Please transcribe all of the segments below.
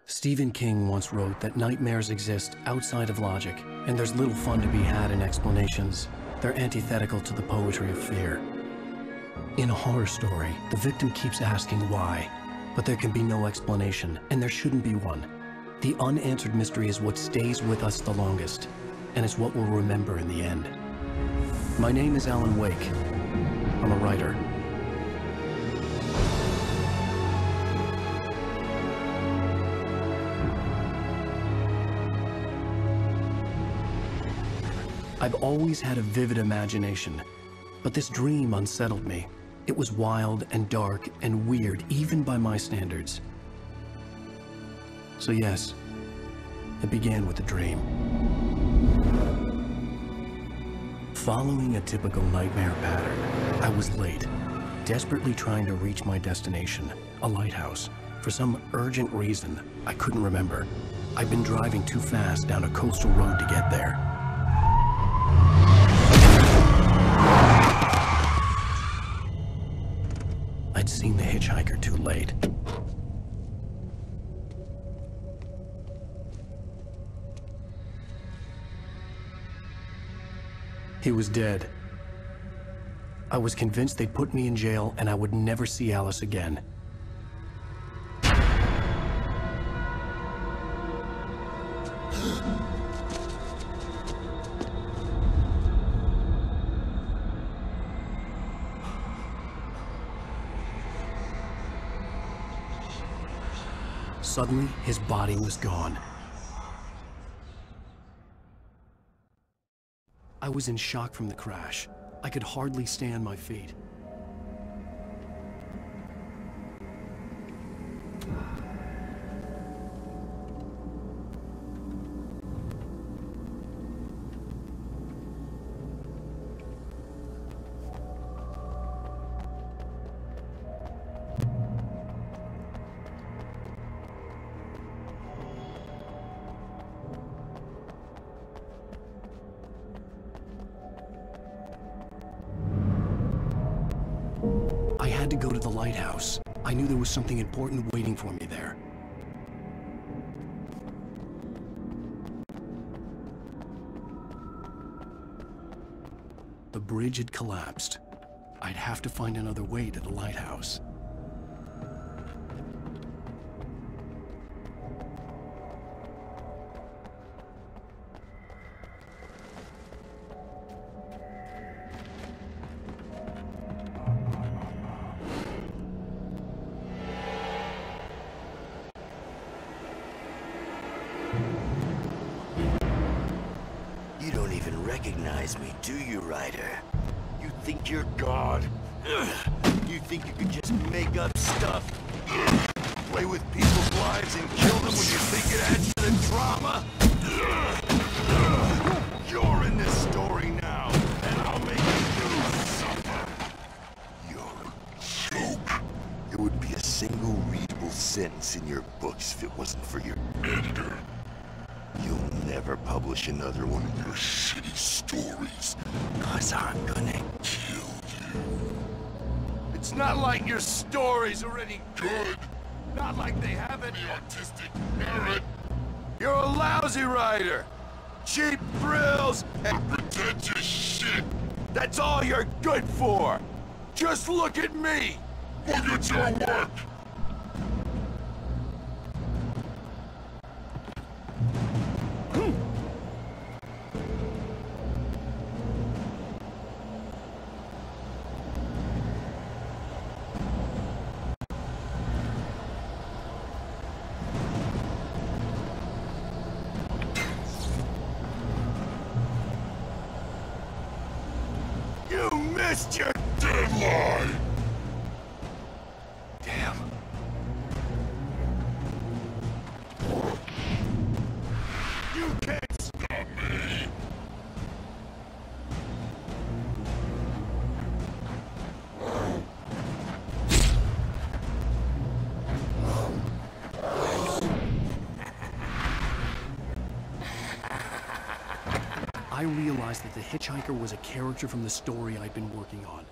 Stephen King once wrote that nightmares exist outside of logic, and there's little fun to be had in explanations. They're antithetical to the poetry of fear. In a horror story, the victim keeps asking why, but there can be no explanation, and there shouldn't be one. The unanswered mystery is what stays with us the longest, and it's what we'll remember in the end. My name is Alan Wake. I'm a writer. I've always had a vivid imagination, but this dream unsettled me. It was wild and dark and weird, even by my standards. So yes, it began with a dream. Following a typical nightmare pattern, I was late, desperately trying to reach my destination, a lighthouse. For some urgent reason, I couldn't remember. I'd been driving too fast down a coastal road to get there. I'd seen the hitchhiker too late. He was dead. I was convinced they'd put me in jail and I would never see Alice again. Suddenly, his body was gone. I was in shock from the crash. I could hardly stay on my feet. I had to go to the lighthouse. I knew there was something important waiting for me there. The bridge had collapsed. I'd have to find another way to the lighthouse. You don't even recognize me, do you, Ryder? You think you're God? You think you could just make up stuff? Play with people's lives and kill them when you think it adds to the drama? You're in this story now, and I'll make you suffer. You're a joke. It would be a single readable sentence in your books if it wasn't for your editor. You'll never publish another one of your shitty stories, 'cause I'm gonna kill you. It's not like your story's already good. Not like they haven't the artistic merit. You're a lousy writer. Cheap thrills and pretentious shit. That's all you're good for. Just look at me. Look at your work. You missed your deadline! Damn. You can't stop me! realized that the hitchhiker was a character from the story I'd been working on.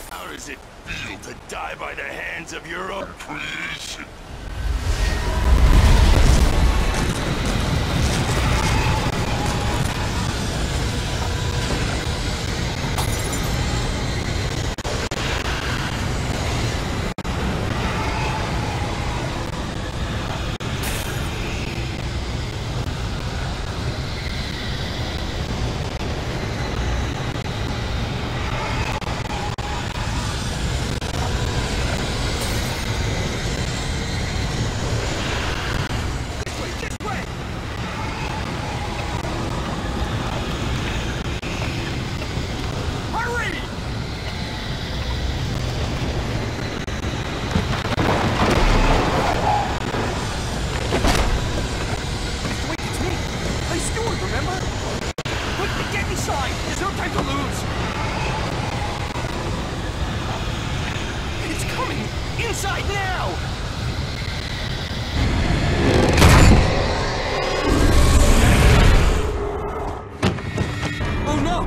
How does it feel to die by the hands of your own creation? Inside now! Oh no!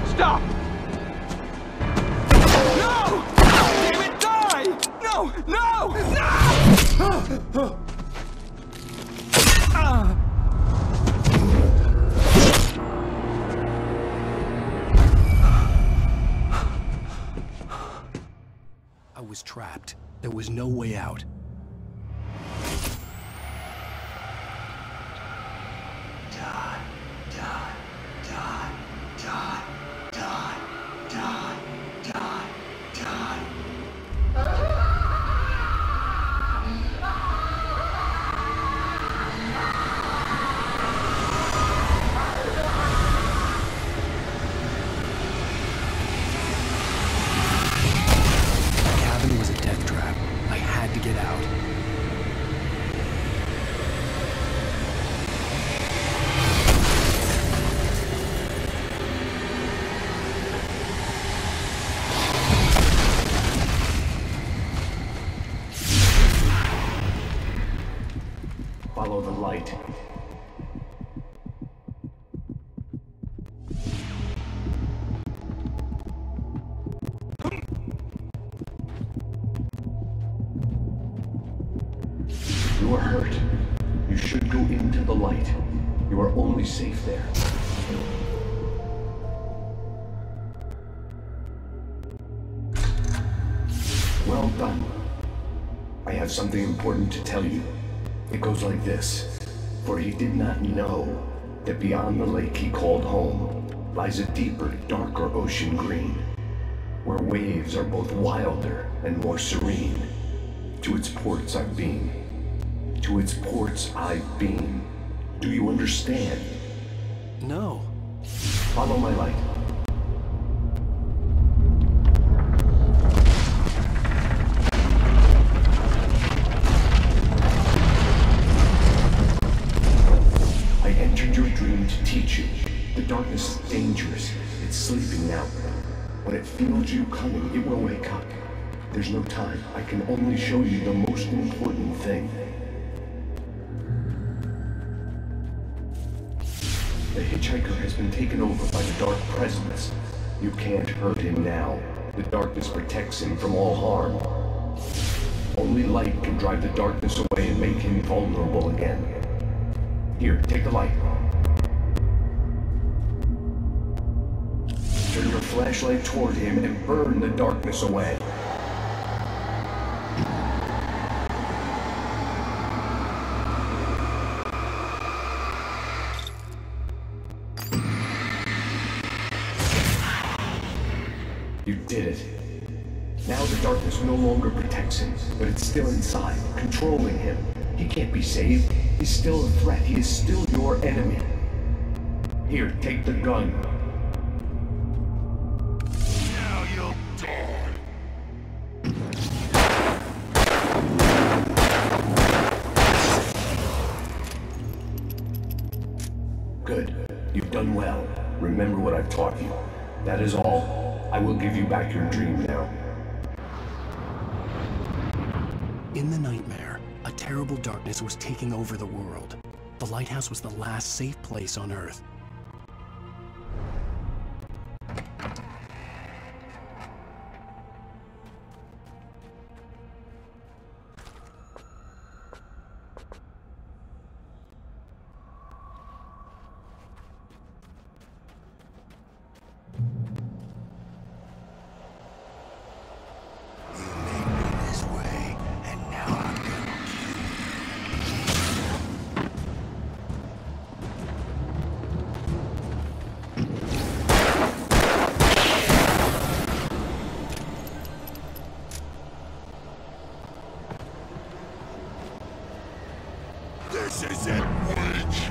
Stop! No! Damn it, die! No! No! No! I was trapped. There was no way out. Die, die, die, die, die, die, die, die. Get out. Follow the light. You are hurt. You should go into the light. You are only safe there. Well done. I have something important to tell you. It goes like this. For he did not know that beyond the lake he called home lies a deeper, darker ocean green, where waves are both wilder and more serene. To its ports I've been. To its ports I've been. Do you understand? No. Follow my light. I entered your dream to teach you. The darkness is dangerous. It's sleeping now. When it feels you coming, it will wake up. There's no time. I can only show you the most important thing. The hitchhiker has been taken over by the Dark Presence. You can't hurt him now. The darkness protects him from all harm. Only light can drive the darkness away and make him vulnerable again. Here, take the light. Turn your flashlight toward him and burn the darkness away. You did it. Now the darkness no longer protects him, but it's still inside, controlling him. He can't be saved. He's still a threat. He is still your enemy. Here, take the gun. Now you'll die. Good. You've done well. Remember what I've taught you. That is all. I will give you back your dream now. In the nightmare, a terrible darkness was taking over the world. The lighthouse was the last safe place on Earth. This is it, witch!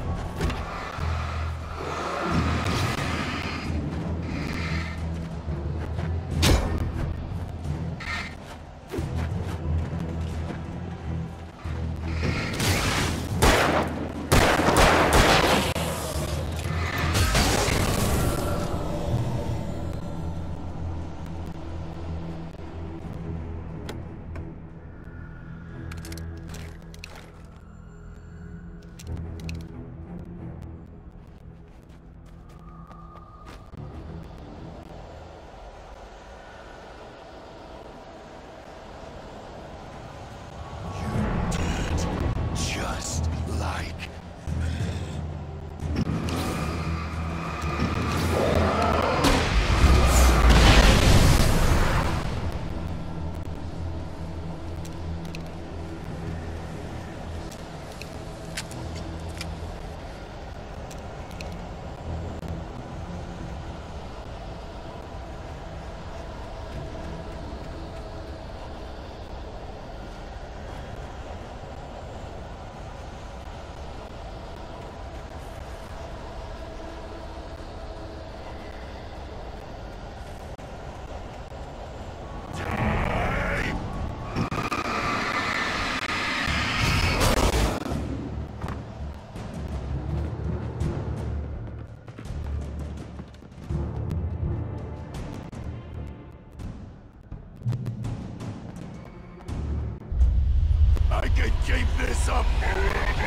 Just like I can keep this up forever!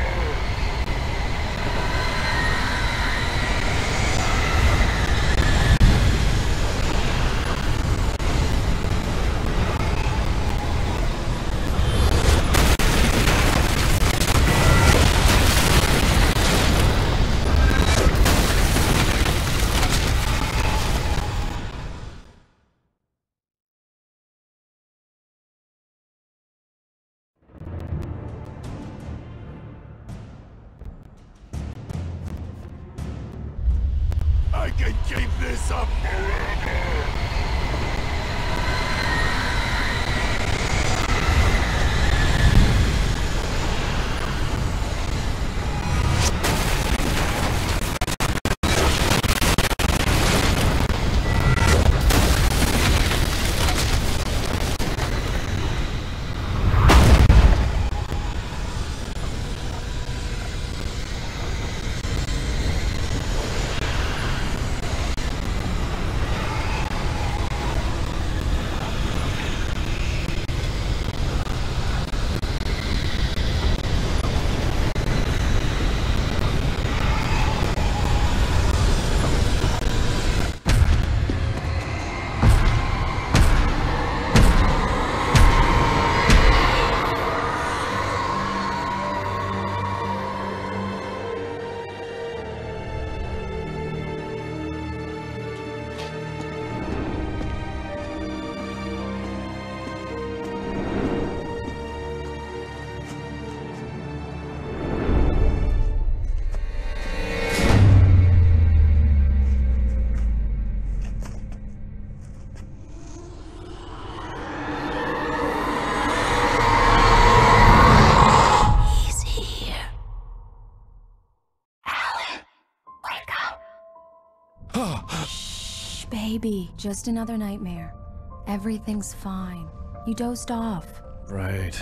I can keep this up forever! Shh, baby. Just another nightmare. Everything's fine. You dozed off. Right.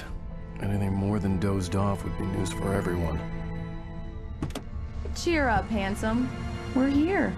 Anything more than dozed off would be news for everyone. Cheer up, handsome. We're here.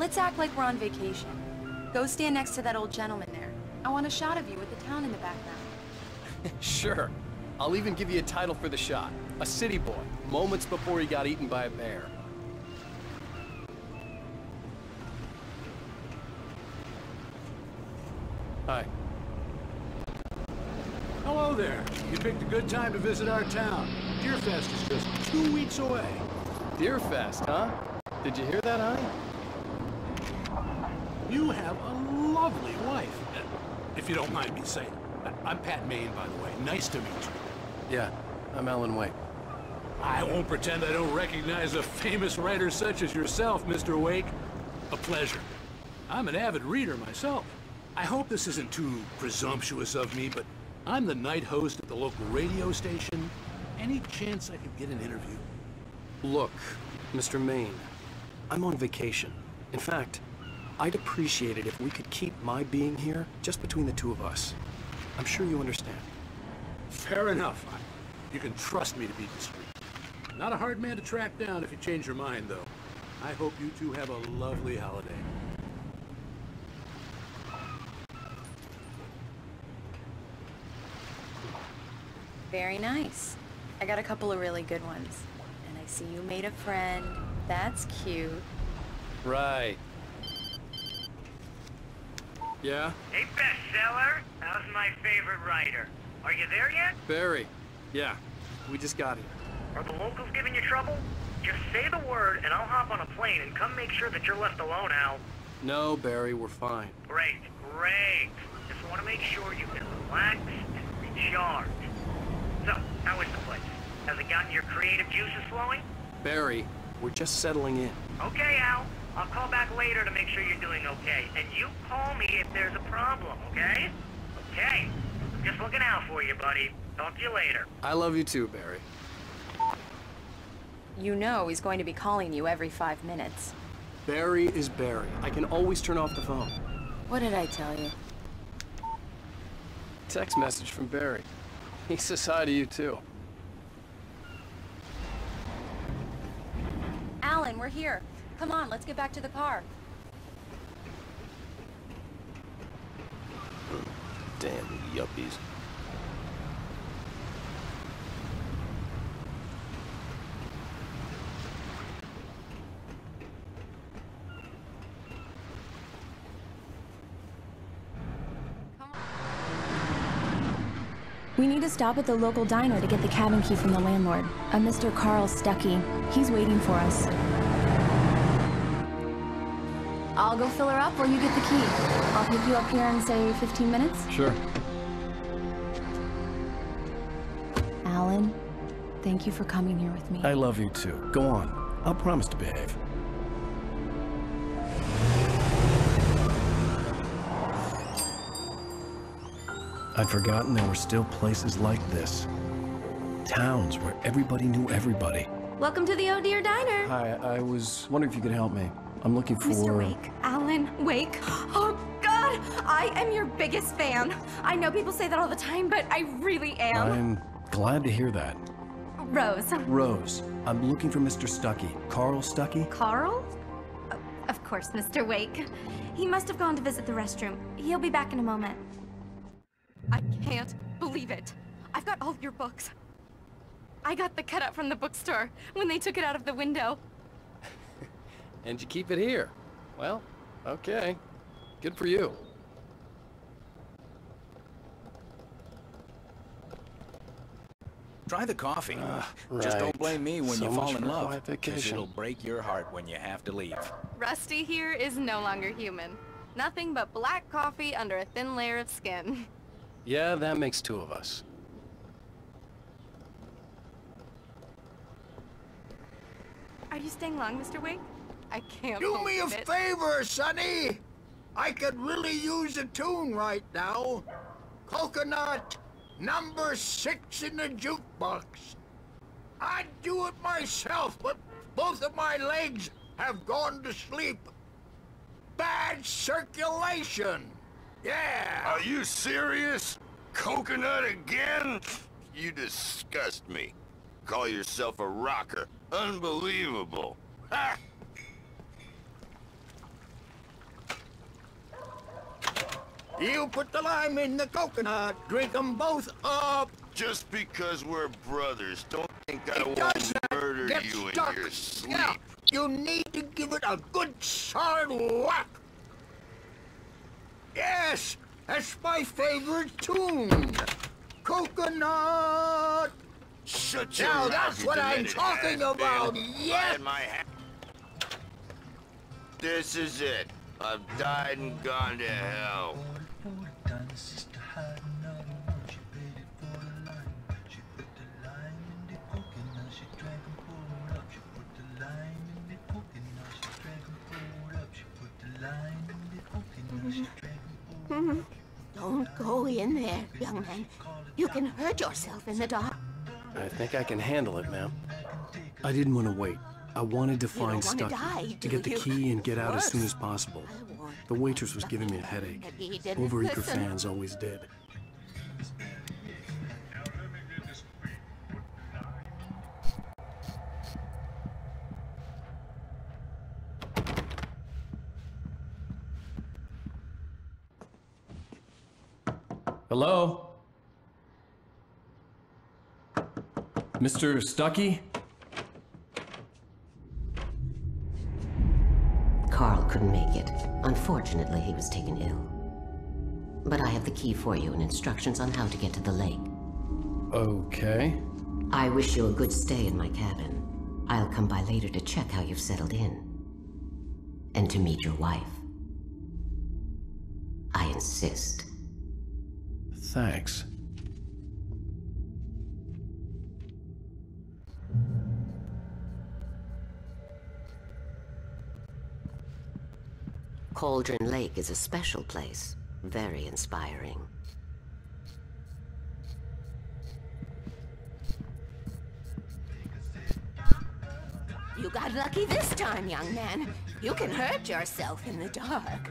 Let's act like we're on vacation. Go stand next to that old gentleman there. I want a shot of you with the town in the background. Sure. I'll even give you a title for the shot. A city boy, moments before he got eaten by a bear. Hi. Hello there. You picked a good time to visit our town. Deerfest is just 2 weeks away. Deerfest, huh? Did you hear that, honey? You have a lovely wife. If you don't mind me saying. I'm Pat Maine, by the way. Nice to meet you. Yeah, I'm Alan Wake. I won't pretend I don't recognize a famous writer such as yourself, Mr. Wake. A pleasure. I'm an avid reader myself. I hope this isn't too presumptuous of me, but I'm the night host at the local radio station. Any chance I could get an interview? Look, Mr. Maine, I'm on vacation. In fact, I'd appreciate it if we could keep my being here just between the two of us. I'm sure you understand. Fair enough. You can trust me to be discreet. Not a hard man to track down if you change your mind, though. I hope you two have a lovely holiday. Very nice. I got a couple of really good ones. And I see you made a friend. That's cute. Right. Yeah? Hey, bestseller. How's my favorite writer? Are you there yet? Barry. Yeah, we just got here. Are the locals giving you trouble? Just say the word and I'll hop on a plane and come make sure that you're left alone, Al. No, Barry, we're fine. Great, great. Just want to make sure you can relax and recharge. So, how is the place? Has it gotten your creative juices flowing? Barry, we're just settling in. Okay, Al. I'll call back later to make sure you're doing okay. And you call me if there's a problem, okay? Okay. I'm just looking out for you, buddy. Talk to you later. I love you too, Barry. You know he's going to be calling you every 5 minutes. Barry is Barry. I can always turn off the phone. What did I tell you? Text message from Barry. He says hi to you too. Alan, we're here. Come on, let's get back to the car. Damn yuppies. We need to stop at the local diner to get the cabin key from the landlord, a Mr. Carl Stuckey. He's waiting for us. I'll go fill her up while you get the key. I'll pick you up here in, say, 15 minutes? Sure. Alan, thank you for coming here with me. I love you too. Go on. I'll promise to behave. I'd forgotten there were still places like this. Towns where everybody knew everybody. Welcome to the Oh Dear Diner. Hi, I was wondering if you could help me. I'm looking for... Mr. Wake. Alan Wake. Oh, God! I am your biggest fan. I know people say that all the time, but I really am. I'm glad to hear that. Rose. Rose, I'm looking for Mr. Stuckey. Carl Stuckey? Carl? Of course, Mr. Wake. He must have gone to visit the restroom. He'll be back in a moment. I can't believe it. I've got all your books. I got the cutout from the bookstore when they took it out of the window. And you keep it here. Well, okay. Good for you. Try the coffee. Right. Just don't blame me when So you much fall in for love, quiet 'cause vacation. it'll break your heart when you have to leave. Rusty here is no longer human. Nothing but black coffee under a thin layer of skin. Yeah, that makes two of us. Are you staying long, Mr. Wake? I can't Do me a believe it. favor, Sonny. I could really use a tune right now. Coconut, number 6 in the jukebox. I'd do it myself, but both of my legs have gone to sleep. Bad circulation. Yeah. Are you serious? Coconut again? You disgust me. Call yourself a rocker. Unbelievable. Ha! You put the lime in the coconut. Drink them both up. Just because we're brothers, don't think I It won't doesn't murder get you in stuck. your sleep. Yeah, you need to give it a good solid whack. Yes, that's my favorite tune. Coconut. Shut your Now mouth, that's you what I'm demented talking has-been. about. Yeah. In my This is it. I've died and gone to hell. Don't go in there, young man. You can hurt yourself in the dark. I think I can handle it, ma'am. I didn't want to wait. I wanted to find don't wanna Stucky, die, to get do the you? key and get out as soon Worse. as possible. The waitress was giving me a headache. But he didn't Overeager listen. fans always did. Hello? Mr. Stucky? Carl couldn't make it. Unfortunately, he was taken ill. But I have the key for you and instructions on how to get to the lake. Okay. I wish you a good stay in my cabin. I'll come by later to check how you've settled in. And to meet your wife. I insist. Thanks. Cauldron Lake is a special place. Very inspiring. You got lucky this time, young man. You can hurt yourself in the dark.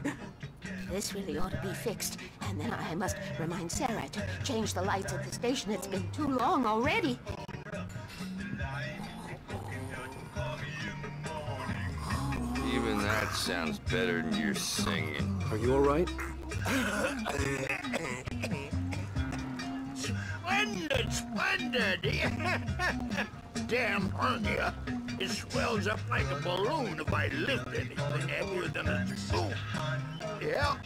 This really ought to be fixed, and then I must remind Sarah to change the lights at the station. It's been too long already. Even that sounds better than your singing. Are you all right? Splendid, splendid. Damn hernia. It swells up like a balloon if I lift anything heavier than a spoon. Yeah.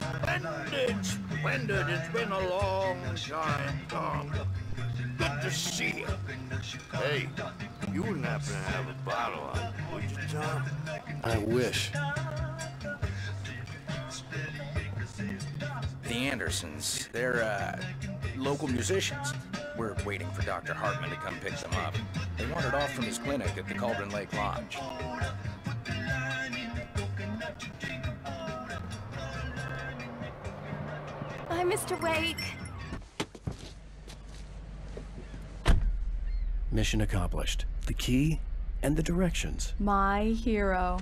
Splendid, splendid. It's been a long time, Tom. Good to see you. Hey, you wouldn't happen to have a bottle on you, would you, Tom? I wish. The Andersons, they're, local musicians. We're waiting for Dr. Hartman to come pick them up. They wandered off from his clinic at the Cauldron Lake Lodge. Bye, Mr. Wake. Mission accomplished. The key and the directions. My hero.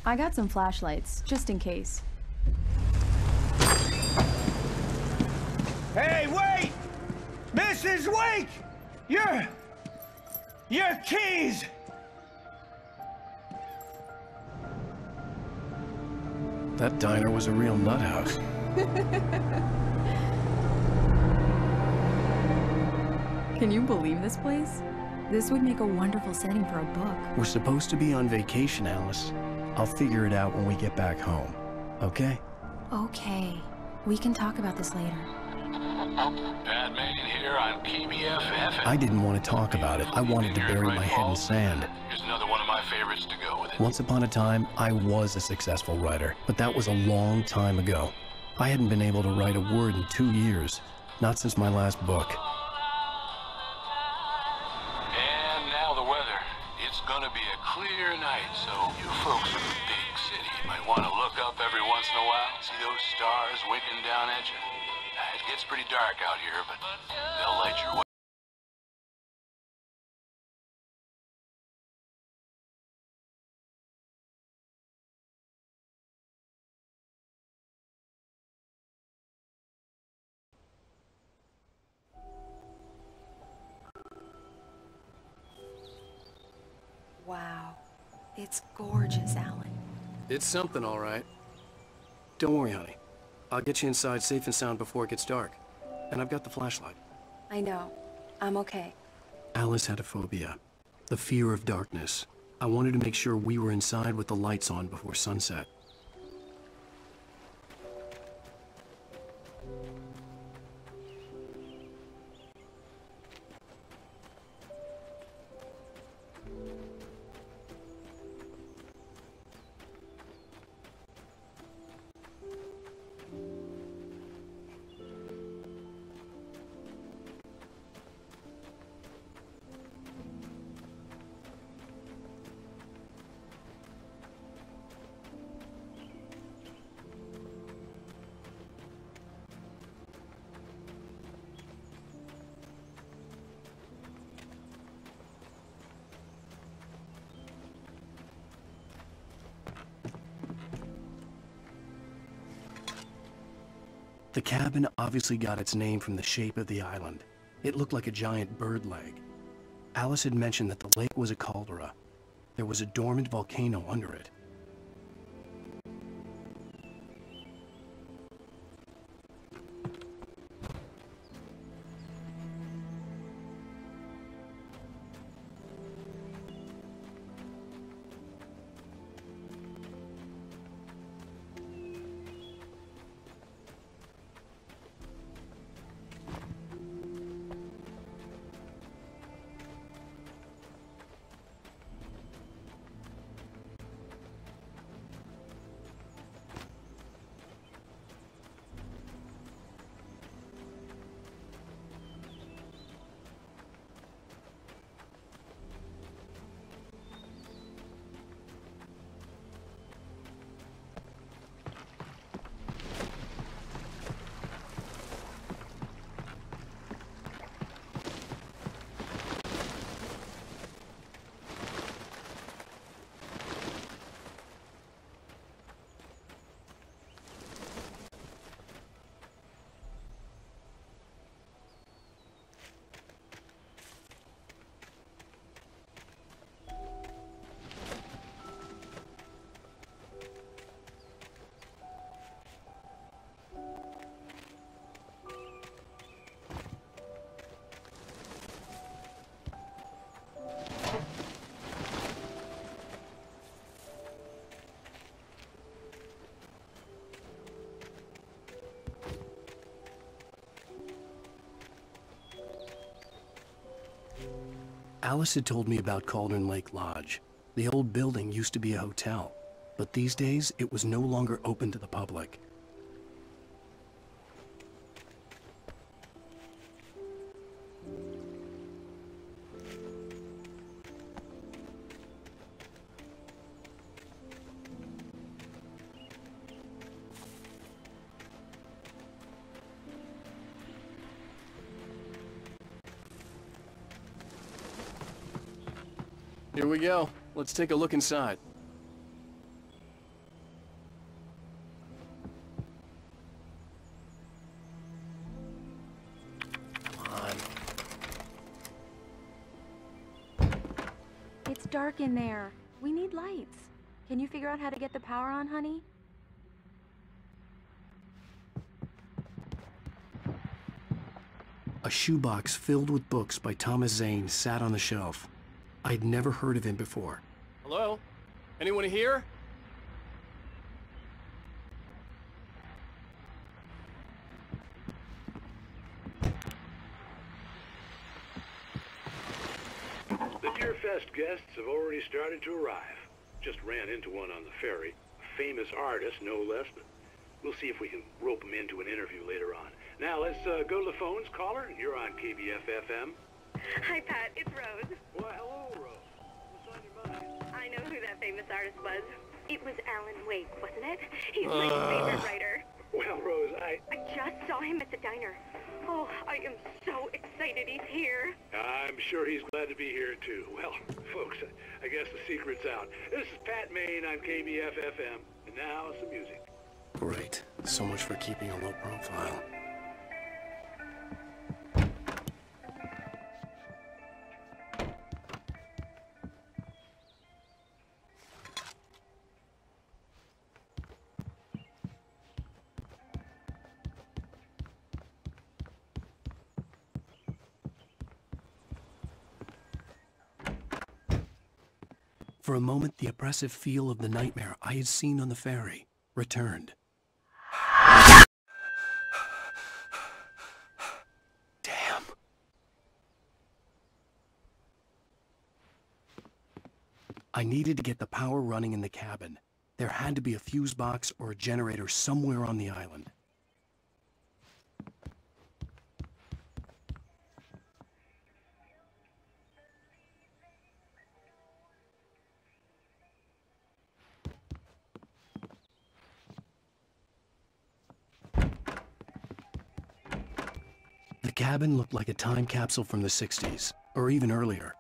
I got some flashlights, just in case. Hey, wait! Mrs. Wake! Your keys! That diner was a real nut house. Can you believe this place? This would make a wonderful setting for a book. We're supposed to be on vacation, Alice. I'll figure it out when we get back home. Okay? Okay. We can talk about this later. Batman here on KBFF. I didn't want to talk about it. I wanted to bury my head in sand. Here's another one of my favorites to go with it. Once upon a time, I was a successful writer, but that was a long time ago. I hadn't been able to write a word in 2 years. Not since my last book. And now the weather. It's gonna be a clear night, so you folks in the big city might want to look up every once in a while, see those stars winking down at you. It gets pretty dark out here, but they'll light your way. Wow. It's gorgeous, Alan. It's something, all right. Don't worry, honey. I'll get you inside safe and sound before it gets dark. And I've got the flashlight. I know. I'm okay. Alice had a phobia. The fear of darkness. I wanted to make sure we were inside with the lights on before sunset. The cabin obviously got its name from the shape of the island. It looked like a giant bird leg. Alice had mentioned that the lake was a caldera. There was a dormant volcano under it. Alice had told me about Cauldron Lake Lodge. The old building used to be a hotel, but these days it was no longer open to the public. Here we go. Let's take a look inside. Come on. It's dark in there. We need lights. Can you figure out how to get the power on, honey? A shoebox filled with books by Thomas Zane sat on the shelf. I'd never heard of him before. Hello? Anyone here? The Deerfest guests have already started to arrive. Just ran into one on the ferry. A famous artist, no less, but we'll see if we can rope him into an interview later on. Now, let's go to the phones. Caller, you're on KBF-FM. Hi, Pat. It's Rose. Well, hello, Rose. What's on your mind? I know who that famous artist was. It was Alan Wake, wasn't it? He's my favorite writer. Well, Rose, I just saw him at the diner. Oh, I am so excited he's here. I'm sure he's glad to be here, too. Well, folks, I guess the secret's out. This is Pat Maine on KBF-FM. And now, some music. Great. So much for keeping a low profile. For a moment, the oppressive feel of the nightmare I had seen on the ferry returned. Damn. I needed to get the power running in the cabin. There had to be a fuse box or a generator somewhere on the island. The cabin looked like a time capsule from the 60s, or even earlier.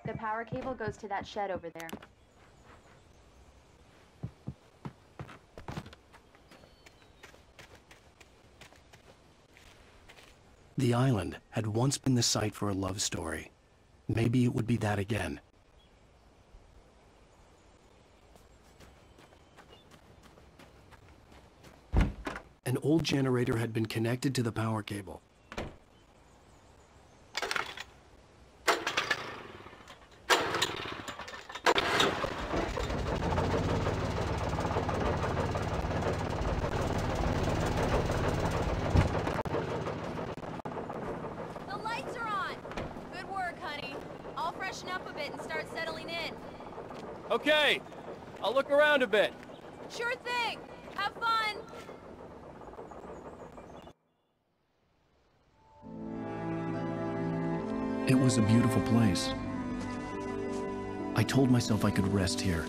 The power cable goes to that shed over there. The island had once been the site for a love story. Maybe it would be that again. An old generator had been connected to the power cable. Okay, I'll look around a bit. Sure thing. Have fun. It was a beautiful place. I told myself I could rest here,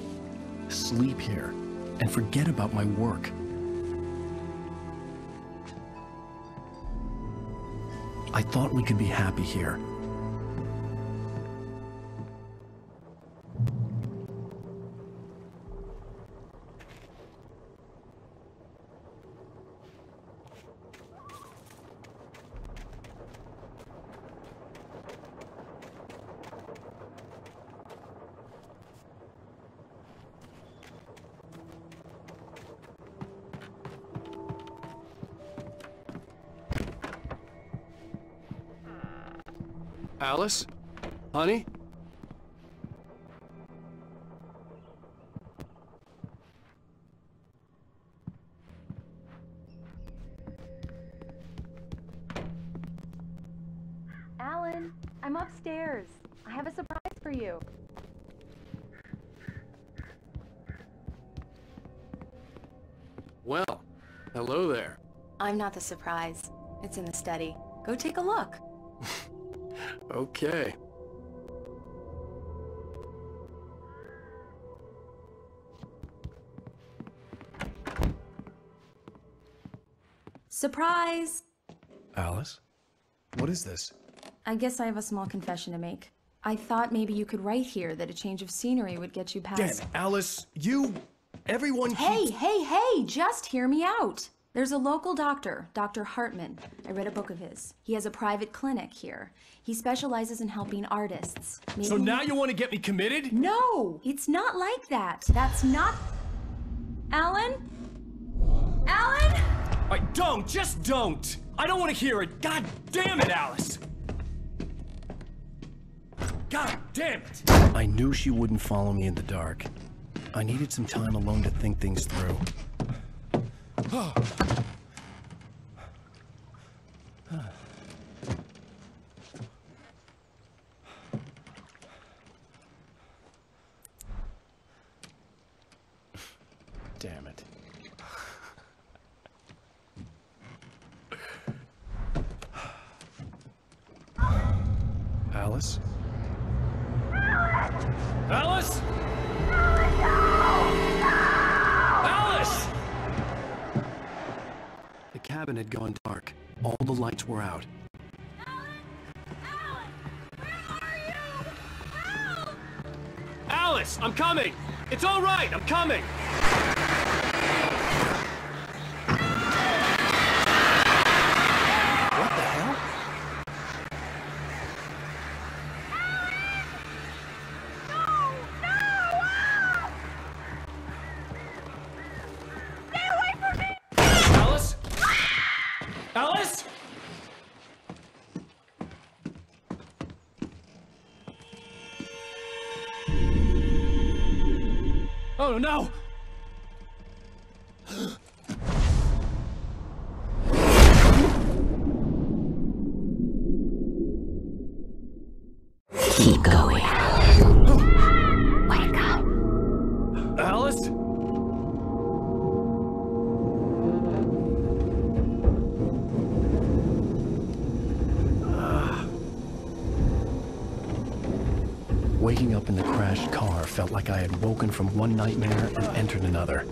sleep here, and forget about my work. I thought we could be happy here. Alice? Honey? Alan, I'm upstairs. I have a surprise for you. Well, hello there. I'm not the surprise. It's in the study. Go take a look. Okay. Surprise! Alice? What is this? I guess I have a small confession to make. I thought maybe you could write here that a change of scenery would get you past... Damn, Alice, everyone Hey, just hear me out. There's a local doctor, Dr. Hartman. I read a book of his. He has a private clinic here. He specializes in helping artists. Maybe... So now you want to get me committed? No, it's not like that. That's not... Alan? Alan? Just don't! I don't want to hear it! God damn it, Alice! God damn it! I knew she wouldn't follow me in the dark. I needed some time alone to think things through. Damn it. Alice? Alice? Alice! The cabin had gone dark. All the lights were out. Alice, I'm coming! It's all right, I'm coming! What the hell? Alice? Alice? Oh no! Keep going. Wake up. Alice? Waking up in the crashed car felt like I had woken from one nightmare and entered another.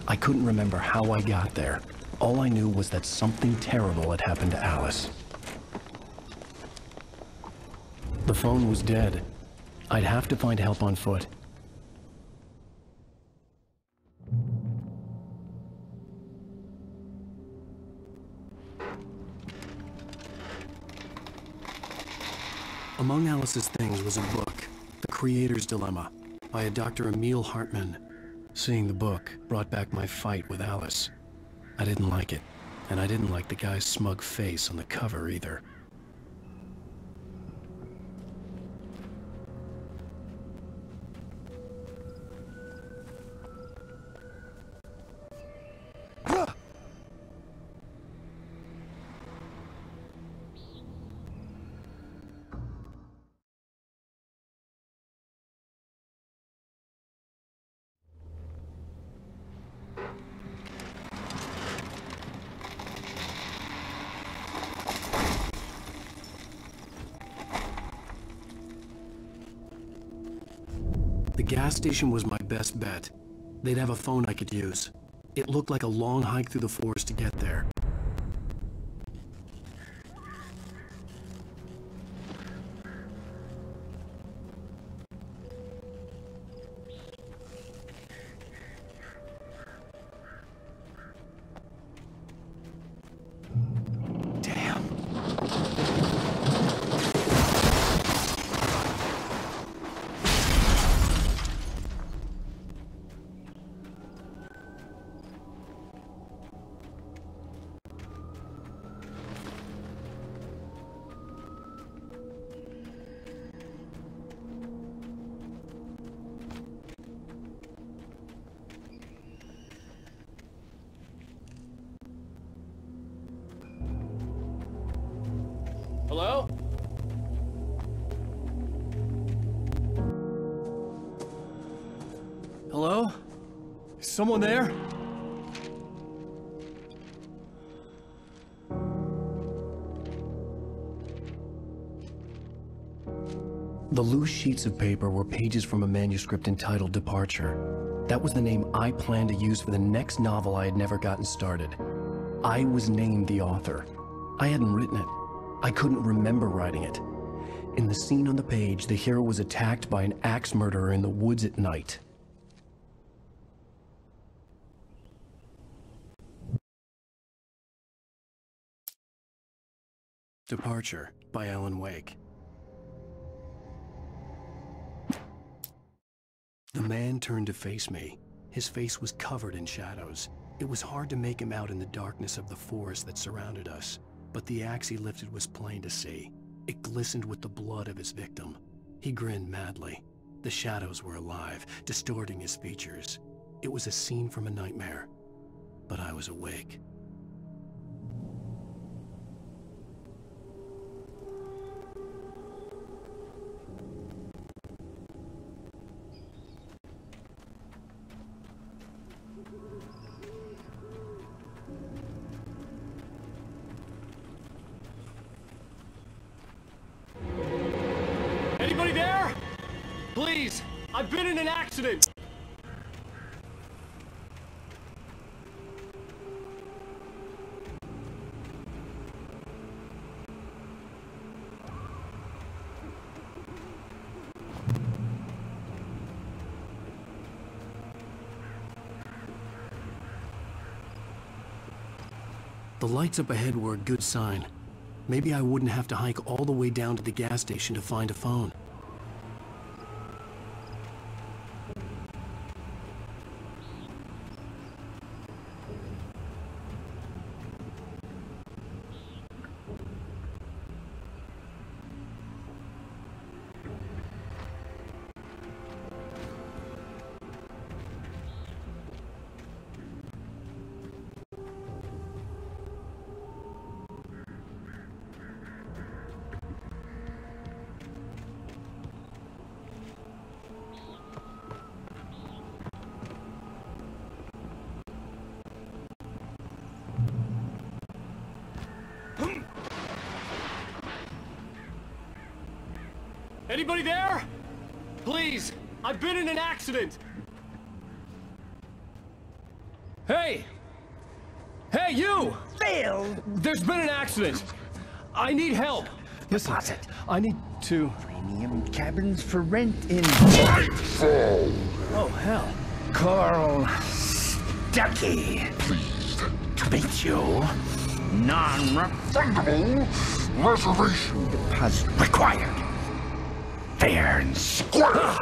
I couldn't remember how I got there. All I knew was that something terrible had happened to Alice. The phone was dead. I'd have to find help on foot. Among Alice's things was a book, The Creator's Dilemma, by a Dr. Emil Hartman. Seeing the book brought back my fight with Alice. I didn't like it, and I didn't like the guy's smug face on the cover either. The gas station was my best bet. They'd have a phone I could use. It looked like a long hike through the forest to get there. Hello? Hello? Is someone there? The loose sheets of paper were pages from a manuscript entitled Departure. That was the name I planned to use for the next novel I had never gotten started. I was named the author. I hadn't written it. I couldn't remember writing it. In the scene on the page, the hero was attacked by an axe murderer in the woods at night. Departure by Alan Wake. The man turned to face me. His face was covered in shadows. It was hard to make him out in the darkness of the forest that surrounded us, but the axe he lifted was plain to see. It glistened with the blood of his victim. He grinned madly. The shadows were alive, distorting his features. It was a scene from a nightmare, but I was awake. Anybody there? Please, I've been in an accident. The lights up ahead were a good sign. Maybe I wouldn't have to hike all the way down to the gas station to find a phone. Anybody there? Please, I've been in an accident. Hey! Hey, you! Phil! There's been an accident. I need help. Listen, I need to... Premium cabins for rent in... Oh, hell. Carl Stuckey. Pleased to meet you. Non-refundable reservation deposit required. Fair and square.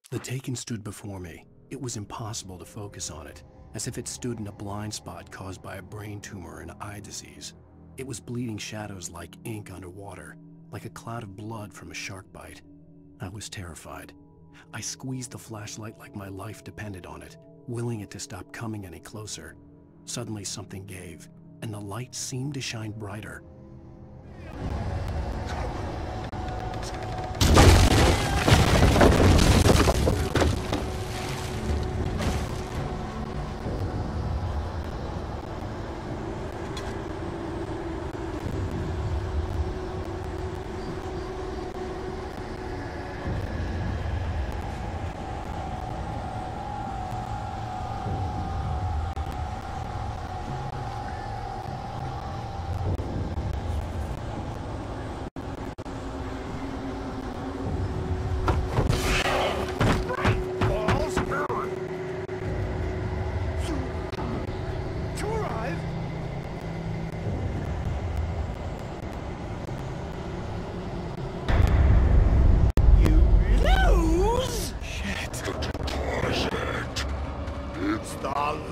The Taken stood before me. It was impossible to focus on it, as if it stood in a blind spot caused by a brain tumor and eye disease. It was bleeding shadows like ink underwater, like a cloud of blood from a shark bite. I was terrified. I squeezed the flashlight like my life depended on it, willing it to stop coming any closer. Suddenly something gave, and the light seemed to shine brighter.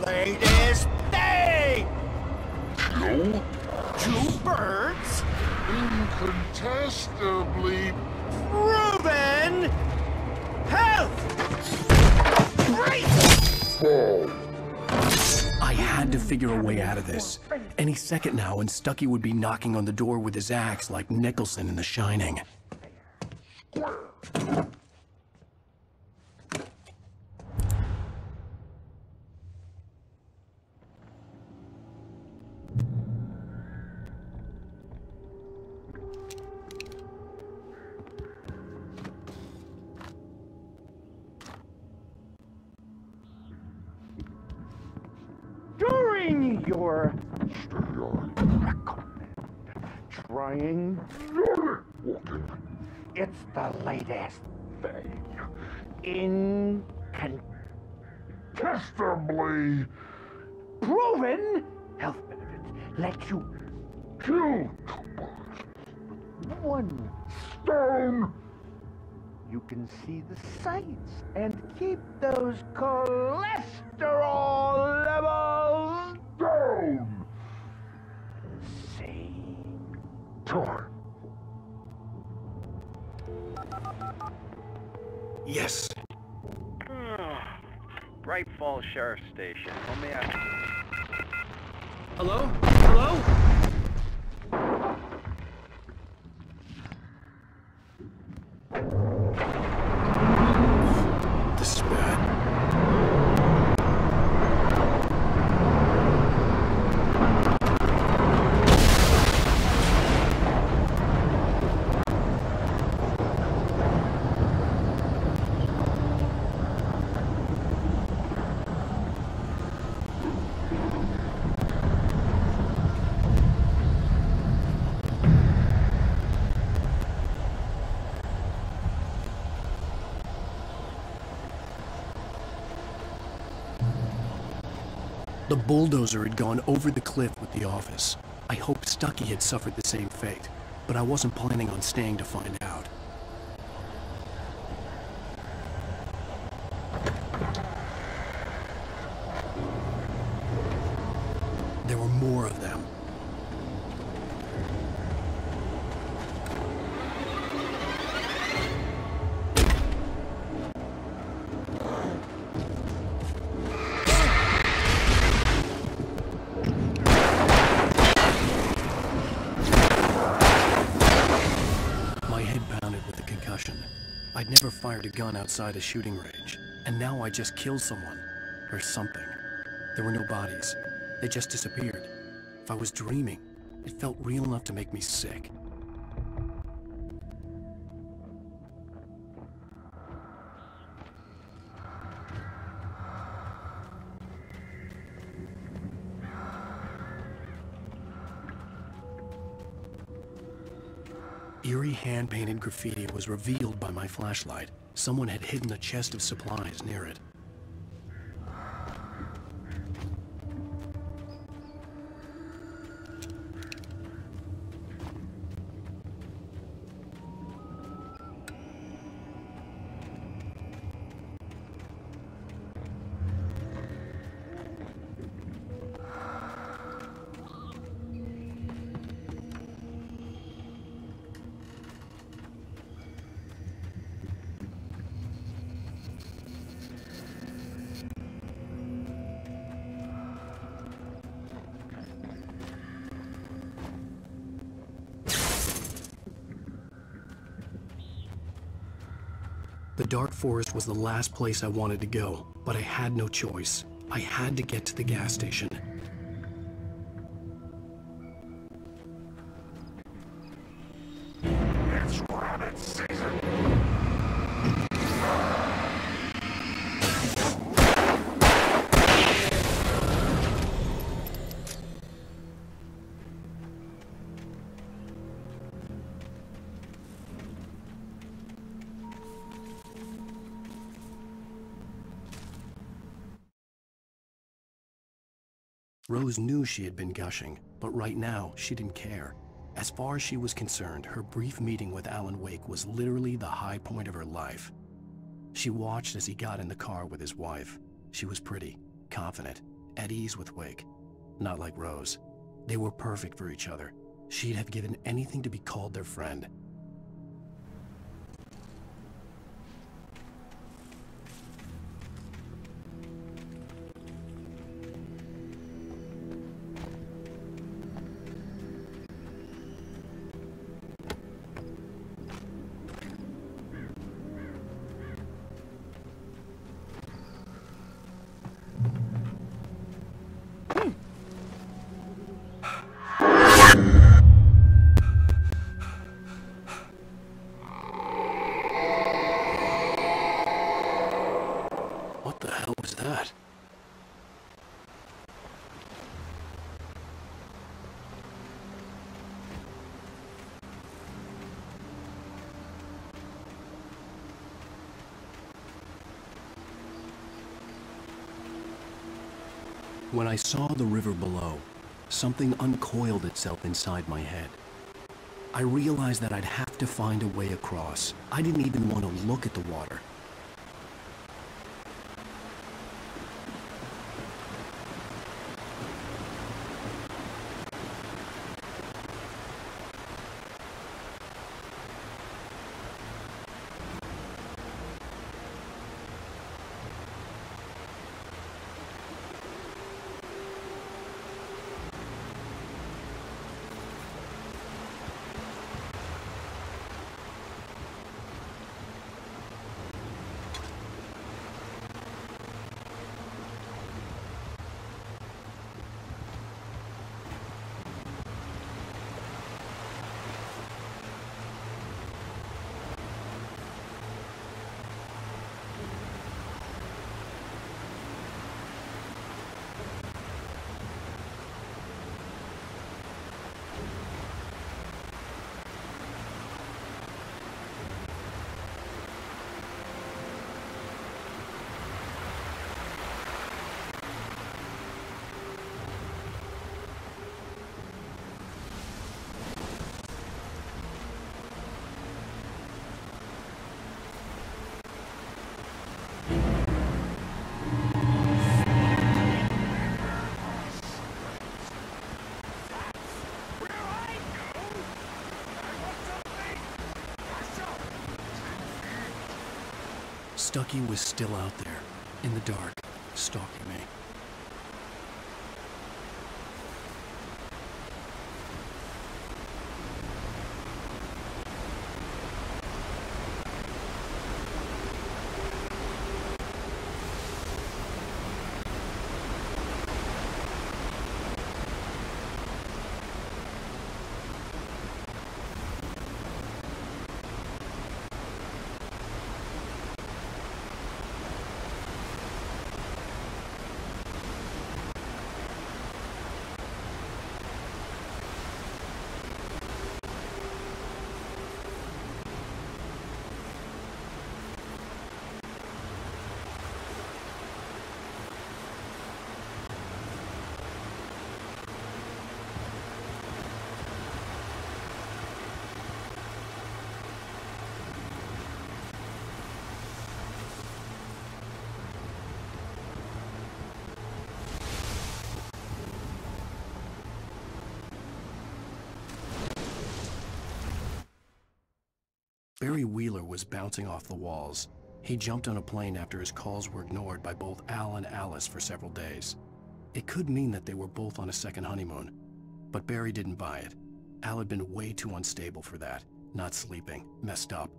Latest thing! Kill? 2 birds? Incontestably Proven! Health! Great! fall. I had to figure a way out of this. Any second now, and Stuckey would be knocking on the door with his axe like Nicholson in The Shining. During your trying, it's the latest thing. Incontestably proven health benefits let you kill 2 birds with 1 stone. You can see the sights and keep those cholesterol levels down at the same time. Yes. Bright Falls Sheriff Station. Let me ask. Hello? Hello? This is bad. The bulldozer had gone over the cliff with the office. I hoped Stucky had suffered the same fate, but I wasn't planning on staying to find out. There were more of them. I'd never fired a gun outside a shooting range, and now I just killed someone, or something. There were no bodies. They just disappeared. If I was dreaming, it felt real enough to make me sick. Eerie hand-painted graffiti was revealed by my flashlight. Someone had hidden a chest of supplies near it. The dark forest was the last place I wanted to go, but I had no choice. I had to get to the gas station. It's rabbit season. Rose knew she had been gushing, but right now, she didn't care. As far as she was concerned, her brief meeting with Alan Wake was literally the high point of her life. She watched as he got in the car with his wife. She was pretty, confident, at ease with Wake. Not like Rose. They were perfect for each other. She'd have given anything to be called their friend. What the hell was that? When I saw the river below, something uncoiled itself inside my head. I realized that I'd have to find a way across. I didn't even want to look at the water. Stucky was still out there, in the dark, stalking me. Barry Wheeler was bouncing off the walls. He jumped on a plane after his calls were ignored by both Al and Alice for several days. It could mean that they were both on a second honeymoon, but Barry didn't buy it. Al had been way too unstable for that, not sleeping, messed up.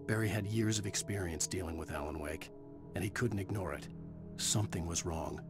Barry had years of experience dealing with Alan Wake, and he couldn't ignore it. Something was wrong.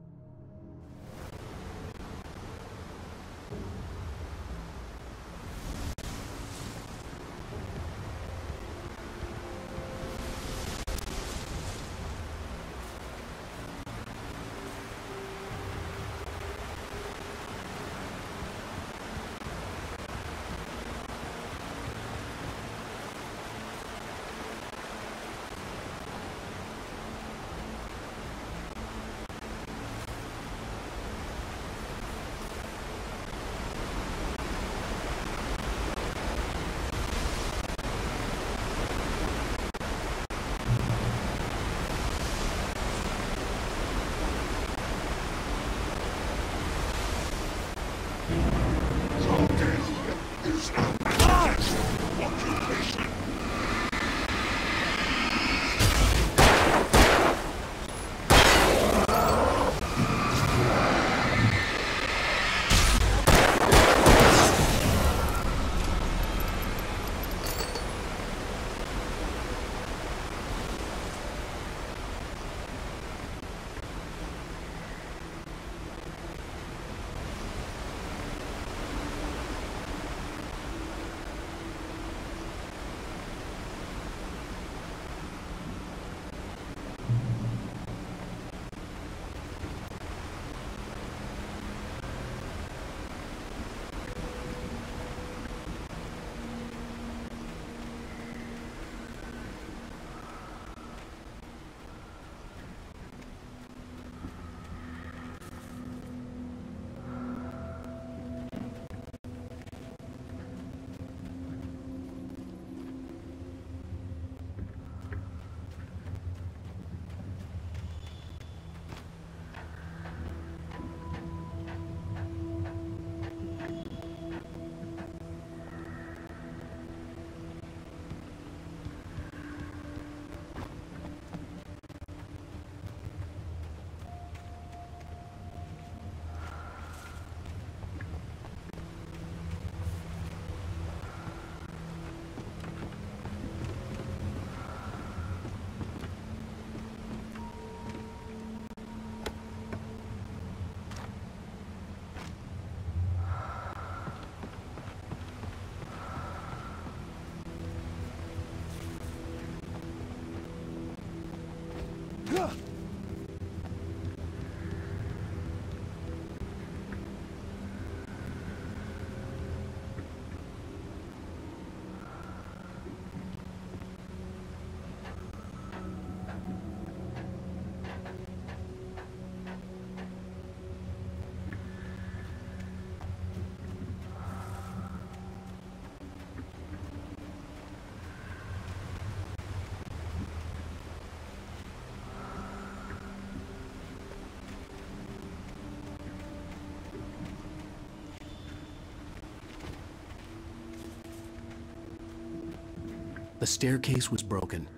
The staircase was broken.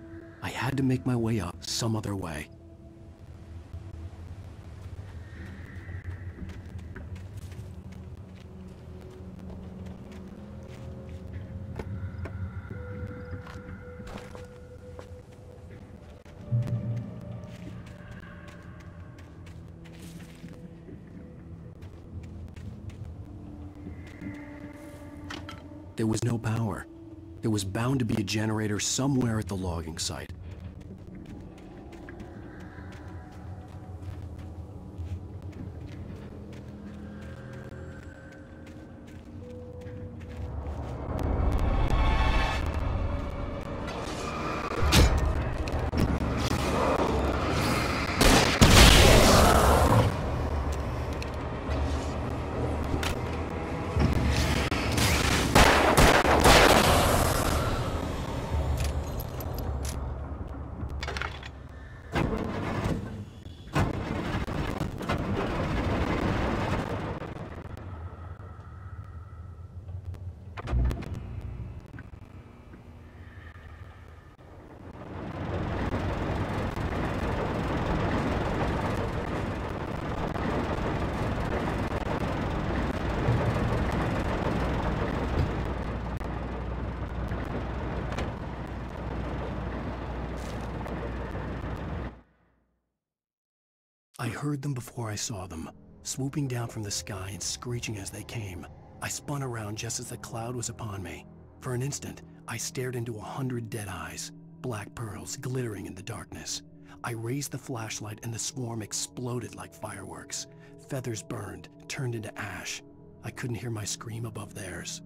I had to make my way up some other way. There was no power. There was bound to be a generator somewhere at the logging site. I heard them before I saw them, swooping down from the sky and screeching as they came. I spun around just as the cloud was upon me. For an instant, I stared into 100 dead eyes, black pearls glittering in the darkness. I raised the flashlight and the swarm exploded like fireworks. Feathers burned, turned into ash. I couldn't hear my scream above theirs.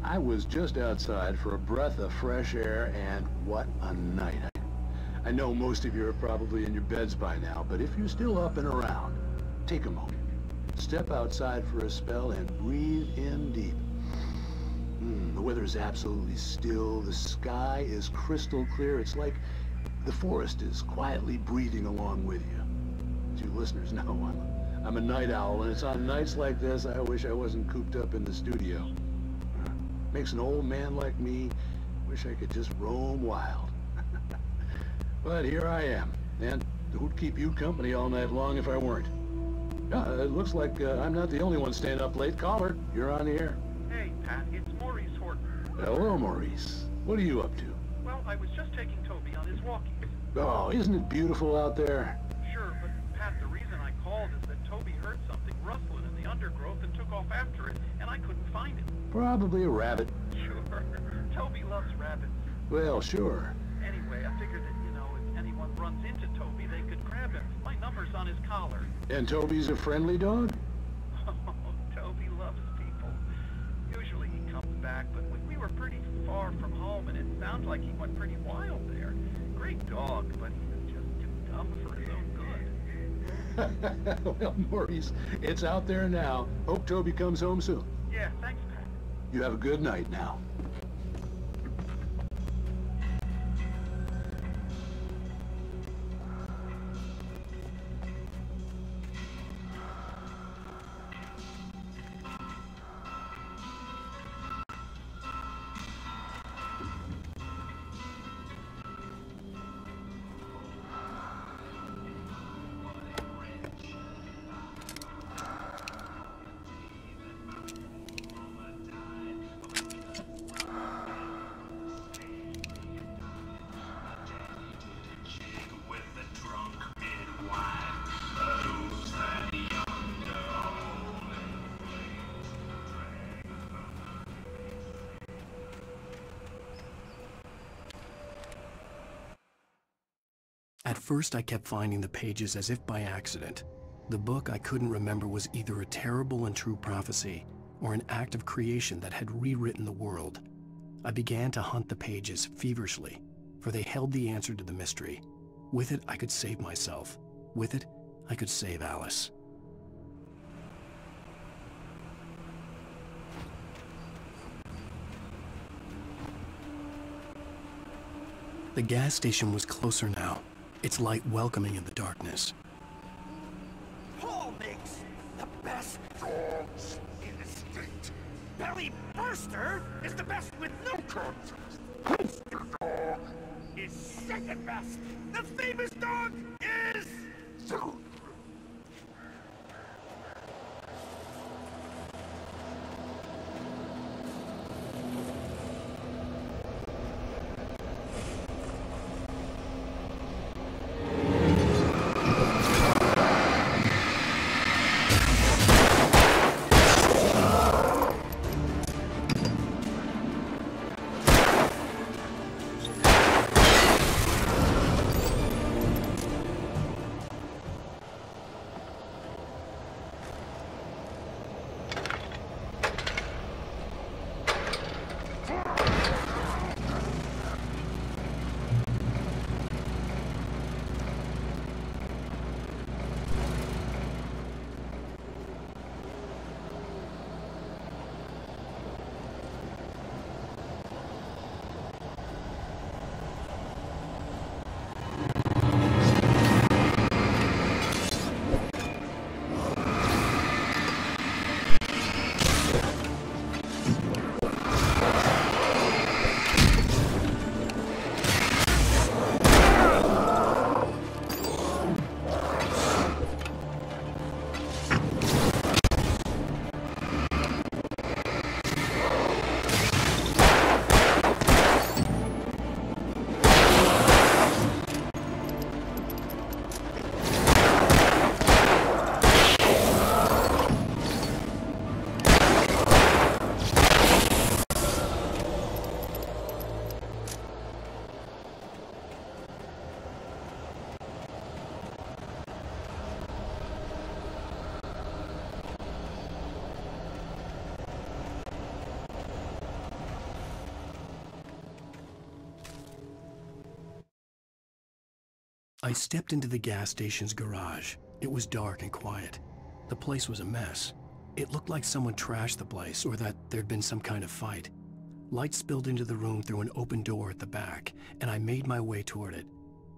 I was just outside for a breath of fresh air, and what a night. I know most of you are probably in your beds by now, but if you're still up and around, take a moment. Step outside for a spell and breathe in deep. The weather is absolutely still. The sky is crystal clear. It's like the forest is quietly breathing along with you. As you listeners know, I'm a night owl, and it's on nights like this I wish I wasn't cooped up in the studio. Makes an old man like me wish I could just roam wild. But here I am, and who'd keep you company all night long if I weren't? It looks like I'm not the only one staying up late. Caller, you're on the air. Hey, Pat, it's Maurice Horton. Hello, Maurice. What are you up to? Well, I was just taking Toby on his walkies. Oh, isn't it beautiful out there? Sure, but Pat, the reason I called is that Toby heard something rustling in the undergrowth and took off after it, and I couldn't find it. Probably a rabbit. Sure. Toby loves rabbits. Well, sure. Anyway, I figured that, if anyone runs into Toby, they could grab him. My number's on his collar. And Toby's a friendly dog? Oh, Toby loves people. Usually he comes back, but we were pretty far from home, and it sounds like he went pretty wild there. Great dog, but he was just too dumb for his own good. Well, Maurice, it's out there now. Hope Toby comes home soon. Yeah, thanks, Pat. You have a good night now. At first, I kept finding the pages as if by accident. The book I couldn't remember was either a terrible and true prophecy or an act of creation that had rewritten the world. I began to hunt the pages feverishly, for they held the answer to the mystery. With it, I could save myself. With it, I could save Alice. The gas station was closer now, its light welcoming in the darkness. Paul makes the best dogs in the state. Belly Burster is the best with no contest. Poster Dog is second best. The famous dog is... I stepped into the gas station's garage. It was dark and quiet. The place was a mess. It looked like someone trashed the place or that there'd been some kind of fight. Light spilled into the room through an open door at the back, and I made my way toward it.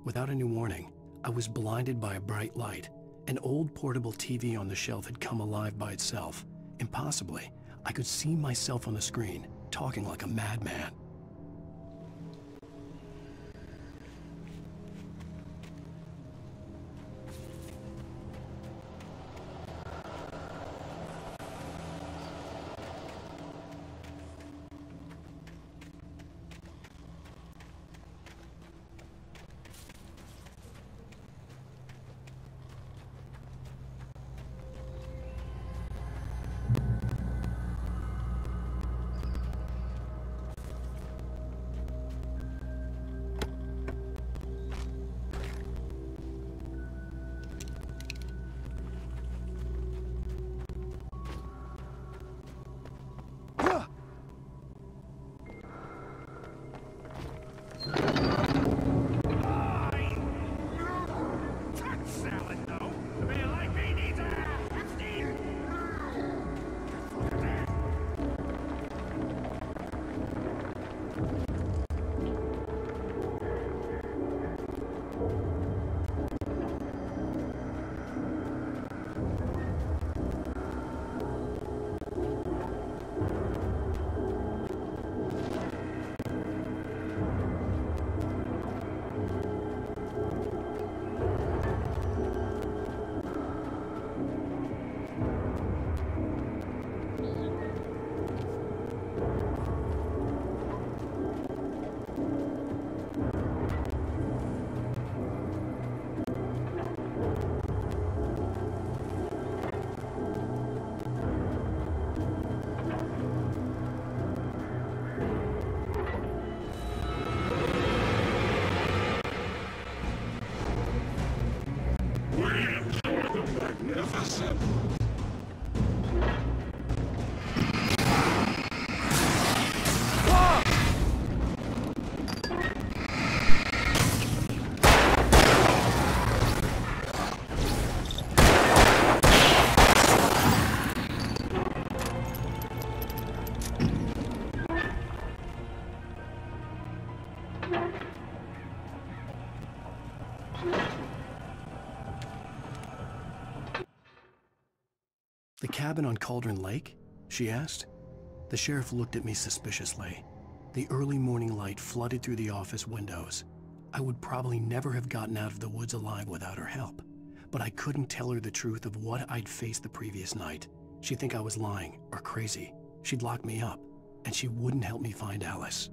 Without any warning, I was blinded by a bright light. An old portable TV on the shelf had come alive by itself. Impossibly, I could see myself on the screen, talking like a madman. The cabin on Cauldron Lake? She asked. The sheriff looked at me suspiciously. The early morning light flooded through the office windows. I would probably never have gotten out of the woods alive without her help, but I couldn't tell her the truth of what I'd faced the previous night. She'd think I was lying or crazy. She'd lock me up, and she wouldn't help me find Alice.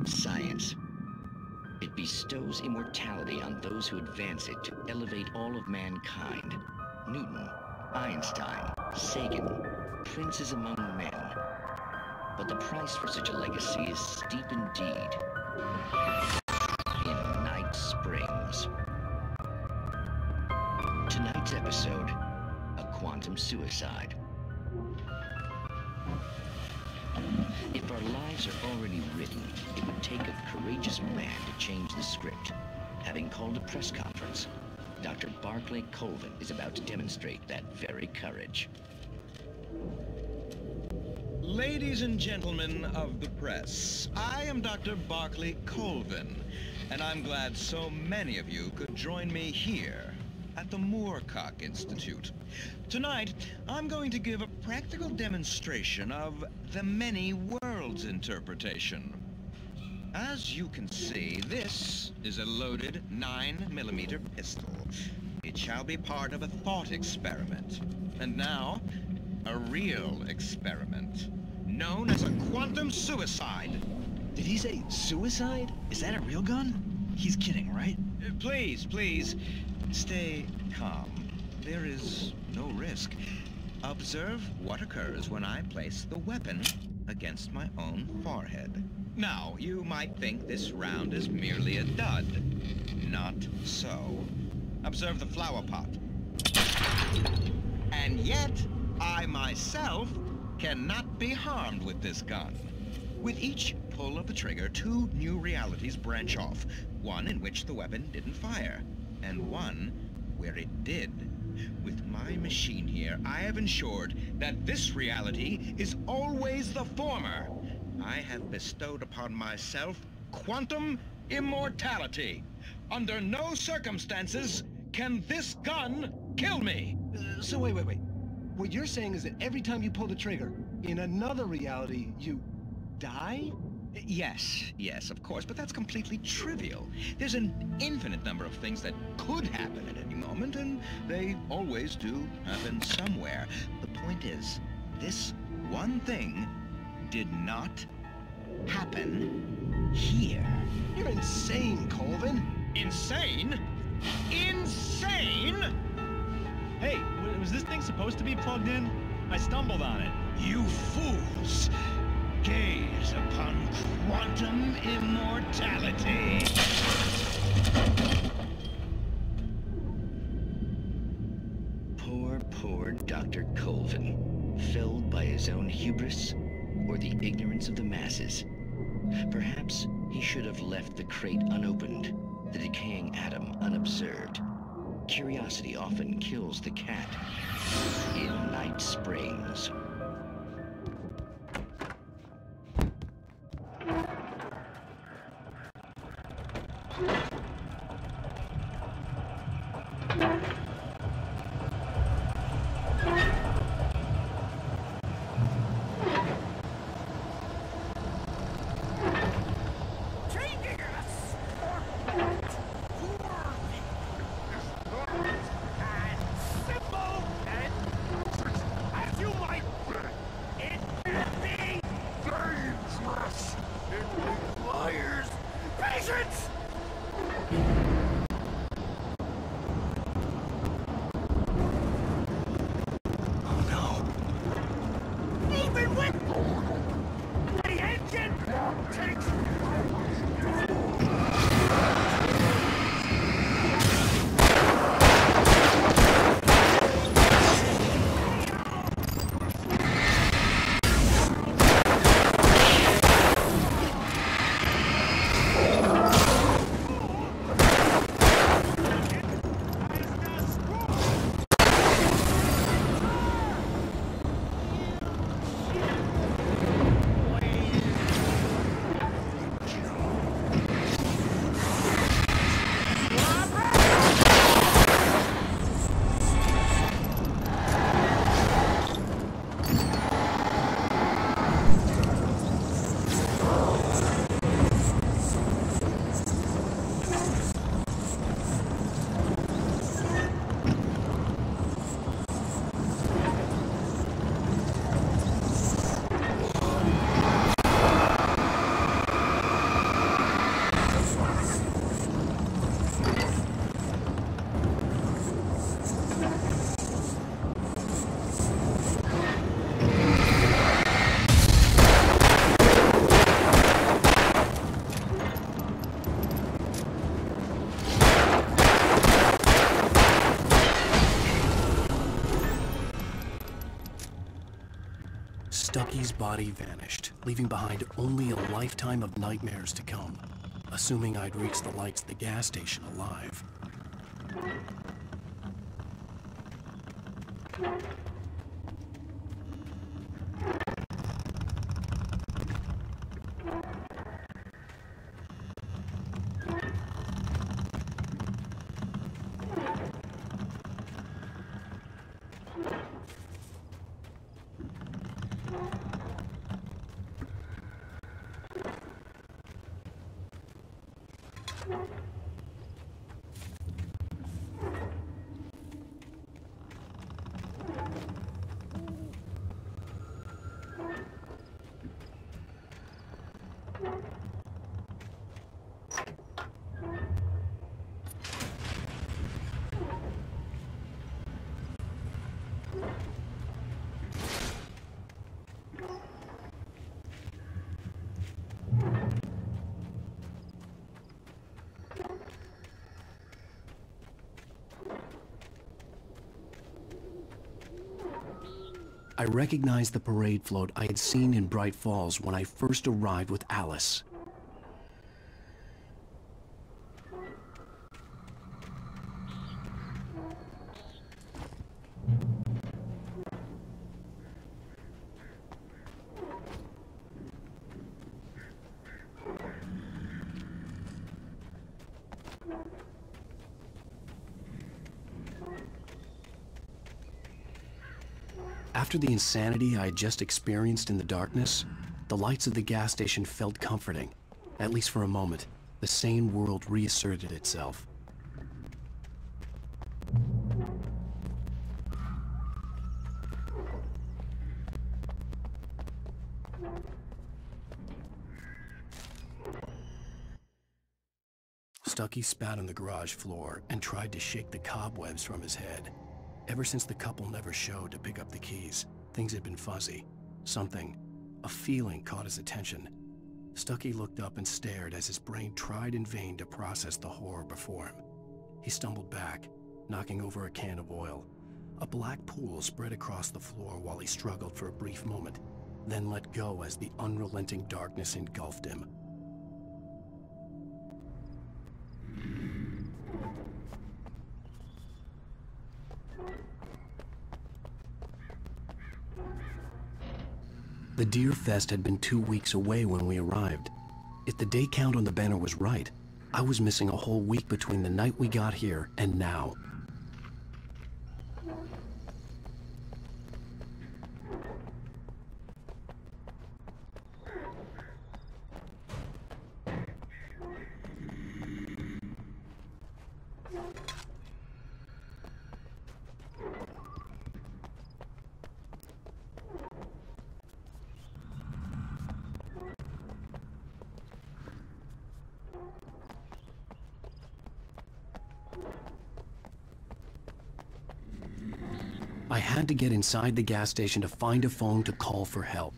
Science. It bestows immortality on those who advance it to elevate all of mankind. Newton, Einstein, Sagan, princes among men. But the price for such a legacy is steep indeed. In Night Springs. Tonight's episode, a quantum suicide. If our lives are already written, it would take a courageous man to change the script. Having called a press conference, Dr. Barclay Colvin is about to demonstrate that very courage. Ladies and gentlemen of the press, I am Dr. Barclay Colvin, and I'm glad so many of you could join me here at the Moorcock Institute. Tonight, I'm going to give a practical demonstration of the many worlds interpretation. As you can see, this is a loaded 9mm pistol. It shall be part of a thought experiment. And now, a real experiment, known as a quantum suicide. Did he say suicide? Is that a real gun? He's kidding, right? Please, stay calm. There is no risk. Observe what occurs when I place the weapon against my own forehead. Now, you might think this round is merely a dud. Not so. Observe the flower pot. And yet, I myself cannot be harmed with this gun. With each pull of the trigger, two new realities branch off. One in which the weapon didn't fire, and one where it did. With my machine here, I have ensured that this reality is always the former. I have bestowed upon myself quantum immortality. Under no circumstances can this gun kill me. So wait. What you're saying is that every time you pull the trigger, in another reality, you die? Yes, of course, but that's completely trivial. There's an infinite number of things that could happen at any moment, and they always do happen somewhere. The point is, this one thing did not happen here. You're insane, Colvin. Insane? Insane? Hey, was this thing supposed to be plugged in? I stumbled on it. You fools! Gaze upon quantum immortality. Poor Dr. Colvin, felled by his own hubris or the ignorance of the masses. Perhaps he should have left the crate unopened, the decaying atom unobserved. Curiosity often kills the cat. In Night Springs. Stucky's body vanished, leaving behind only a lifetime of nightmares to come, assuming I'd reached the lights at the gas station alive. I recognized the parade float I had seen in Bright Falls when I first arrived with Alice. After the insanity I had just experienced in the darkness, the lights of the gas station felt comforting. At least for a moment, the sane world reasserted itself. Stucky spat on the garage floor and tried to shake the cobwebs from his head. Ever since the couple never showed to pick up the keys, things had been fuzzy. Something, a feeling caught his attention. Stucky looked up and stared as his brain tried in vain to process the horror before him. He stumbled back, knocking over a can of oil. A black pool spread across the floor while he struggled for a brief moment, then let go as the unrelenting darkness engulfed him. The Deer Fest had been 2 weeks away when we arrived. If the day count on the banner was right, I was missing a whole week between the night we got here and now. I had to get inside the gas station to find a phone to call for help.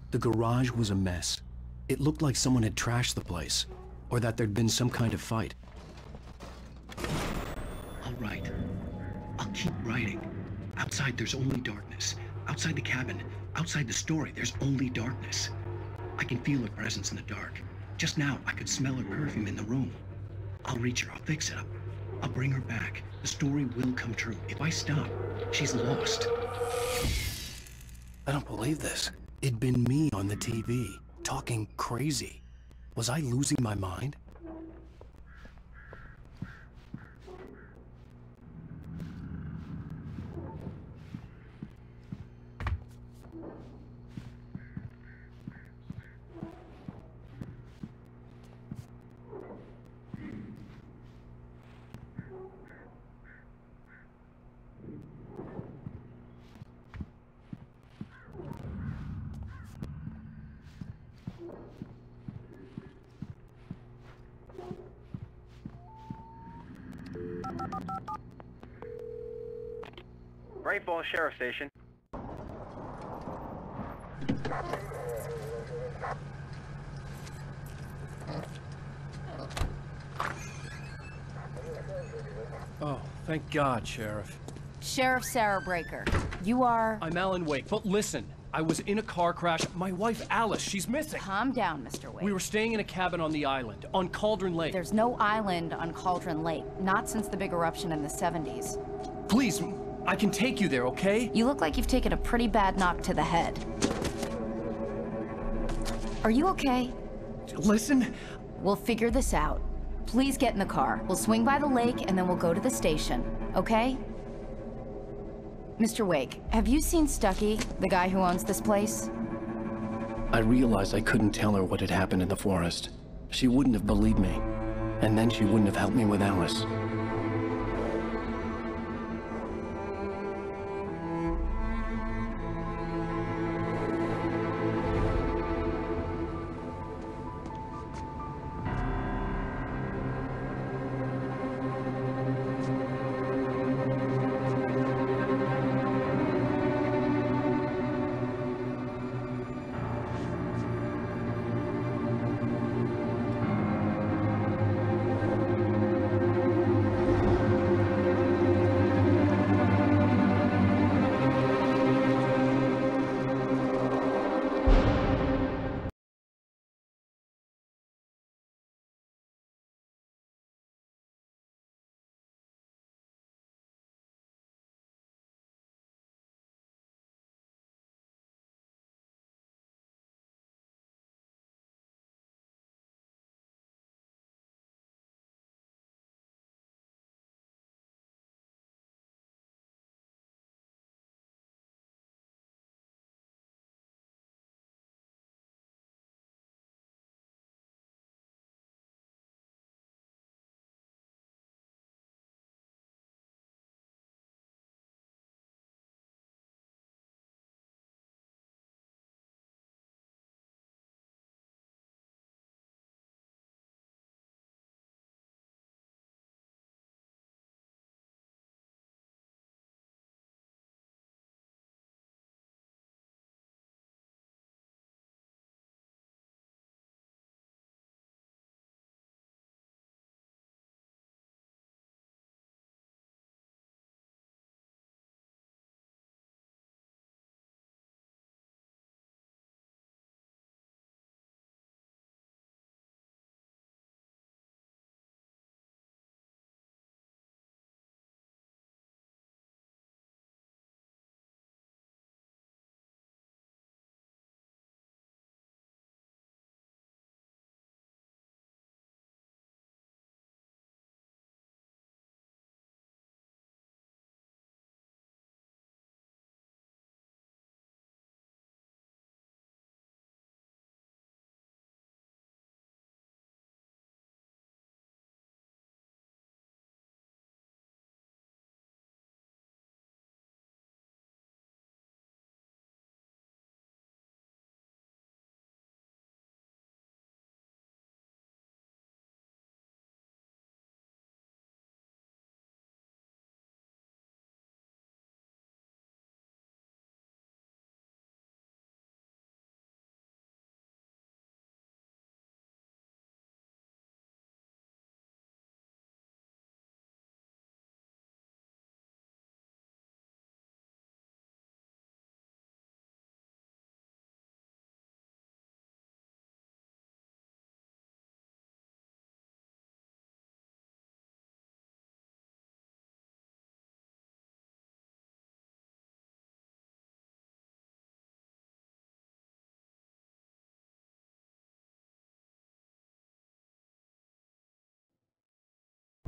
The garage was a mess. It looked like someone had trashed the place, or that there'd been some kind of fight. I'll write. I'll keep writing. Outside, there's only darkness. Outside the cabin, outside the story, there's only darkness. I can feel her presence in the dark. Just now, I could smell her perfume in the room. I'll reach her. I'll fix it. I'll bring her back. The story will come true. If I stop, she's lost. I don't believe this. It'd been me on the TV, talking crazy. Was I losing my mind? Great Falls Sheriff Station. Oh, thank God, Sheriff. Sheriff Sarah Breaker. You are... I'm Alan Wake, but listen. I was in a car crash. My wife, Alice, she's missing. Calm down, Mr. Wake. We were staying in a cabin on the island, on Cauldron Lake. There's no island on Cauldron Lake. Not since the big eruption in the 70s. Please, I can take you there, okay? You look like you've taken a pretty bad knock to the head. Are you okay? Listen. We'll figure this out. Please get in the car. We'll swing by the lake and then we'll go to the station, okay? Mr. Wake, have you seen Stucky, the guy who owns this place? I realized I couldn't tell her what had happened in the forest. She wouldn't have believed me. And then she wouldn't have helped me with Alice.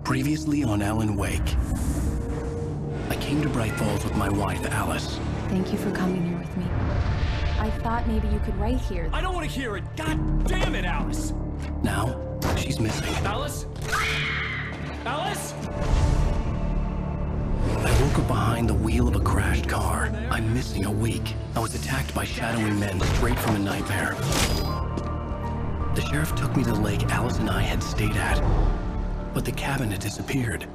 Previously on Alan Wake. I came to Bright Falls with my wife, Alice. Thank you for coming here with me. I thought maybe you could write here. I don't want to hear it! God damn it, Alice! Now, she's missing. Alice? Alice? I woke up behind the wheel of a crashed car. I'm missing a week. I was attacked by shadowy men straight from a nightmare. The sheriff took me to the lake Alice and I had stayed at, but the cabin had disappeared.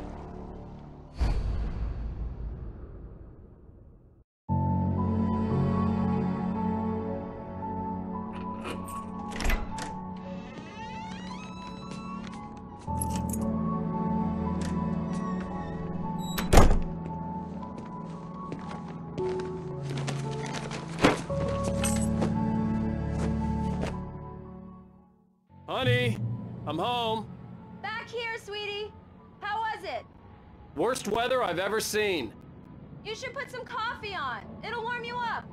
Honey, I'm home. Back here, sweetie. How was it? Worst weather I've ever seen. You should put some coffee on. It'll warm you up.